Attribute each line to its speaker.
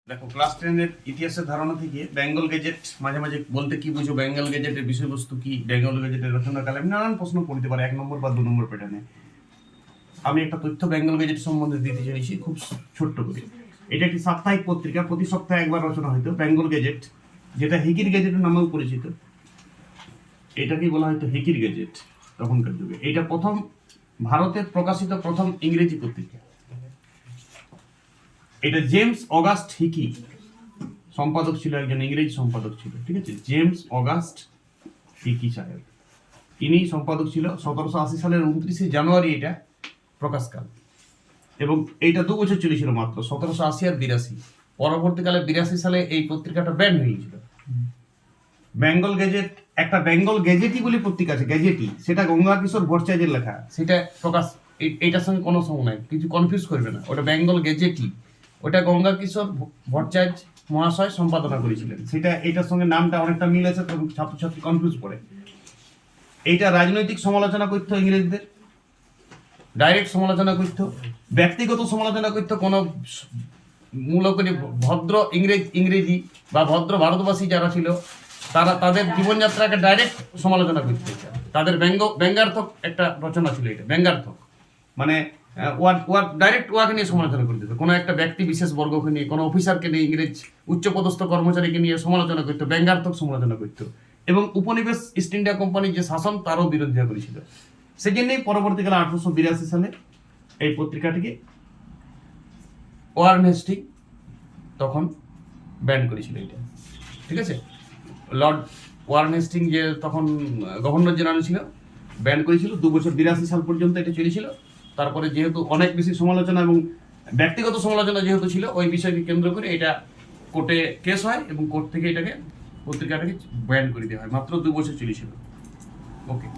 Speaker 1: দেখো, ক্লাস 10 এর ইতিহাসের ধারণা থেকে বেঙ্গল গেজেট মাঝে মাঝে বলতে কি বুঝো, বেঙ্গল গেজেটের বিষয়বস্তু কি, বেঙ্গল গেজেটের রচনাকালে নানান প্রশ্ন পড়তে পারে 1 নম্বর বা 2 নম্বর প্যাটার্নে। আমি একটা তথ্য বেঙ্গল গেজেট সম্বন্ধে দিতে চাইছি খুব ছোট্ট করে। এটা একটি সাপ্তাহিক পত্রিকা, প্রতি সপ্তাহে একবার রচনা হইতো। বেঙ্গল গেজেট, যেটা হিকির গেজেটের নামেও পরিচিত, এটাকেই বলা হয়তো হিকির গেজেট তখনকার যুগে। এটা প্রথম ভারতে প্রকাশিত প্রথম ইংরেজি পত্রিকা। এটা জেমস অগাস্ট হিকি সম্পাদক ছিল, একজন ইংরেজি সম্পাদক ছিল, ঠিক আছে? জেমস অগাস্ট হিকি সাহেব, ইনি সম্পাদক ছিল। 1780 সালের 29 জানুয়ারি এটা প্রকাশকাল, এবং এইটা 2 বছর চলেছিল মাত্র, 1780 আর 82। পরবর্তীকালে 82 সালে এই পত্রিকাটা ব্যান হয়ে গিয়েছিল। বেঙ্গল গেজেট, একটা বেঙ্গল গেজেটি বলে পত্রিকা আছে, গেজেটি, সেটা গঙ্গা কিশোর ভট্টাচার্যের লেখা, সেটা প্রকাশ এইটার সঙ্গে কোনো সঙ্গ নাই, কিছু কনফিউজ করবে না। ওটা বেঙ্গল গেজেটি, ওটা গঙ্গা কিশোর ভট্টাচার্য মহাশয় সম্পাদনা করেছিলেন। সেটা এটার সঙ্গে নামটা অনেকটা মিল আছে, তখন ছাত্রছাত্রী কনফিউজ করে। এইটা রাজনৈতিক সমালোচনা করতো, ইংরেজদের ডাইরেক্ট সমালোচনা করতো, ব্যক্তিগত সমালোচনা করতো। কোনো মূলত ভদ্র ইংরেজি বা ভদ্র ভারতবাসী যারা ছিল, তারা তাদের জীবনযাত্রাকে ডাইরেক্ট সমালোচনা করতে, তাদের ব্যঙ্গার্থক একটা রচনা ছিল এটা। ব্যঙ্গার্থক মানে ডাইরেক্ট ওয়াকে নিয়ে সমালোচনা করতে, কোনো একটা ব্যক্তি বিশেষ বর্গকে নিয়ে, কোনো অফিসারকে নিয়ে, ইংরেজ উচ্চপদস্থ কর্মচারীকে নিয়ে সমালোচনা করতো, ব্যঙ্গার্থক সমালোচনা করতো। এবং উপনিবেশ ইস্ট ইন্ডিয়া কোম্পানির যে শাসন, তারও বিরোধিতা করেছিল। সেই জন্যই পরবর্তীকালে 1882 সালে এই পত্রিকাটিকে ওয়ারেন হেস্টিং তখন ব্যান করেছিল এটা, ঠিক আছে? লর্ড ওয়ারেন হেস্টিং, যে তখন গভর্নর জেনারেল ছিল, ব্যান করেছিল। 2 বছর 82 সাল পর্যন্ত এটা চলেছিল। তারপরে যেহেতু অনেক বেশি সমালোচনা এবং ব্যক্তিগত সমালোচনা যেহেতু ছিল, ওই বিষয়কে কেন্দ্র করে এটা কোর্টে কেস হয়, এবং কোর্ট থেকে এটাকে পত্রিকাটাকে ব্যান করে দেওয়া হয়। মাত্র 2 বছর চলেছিল। ওকে।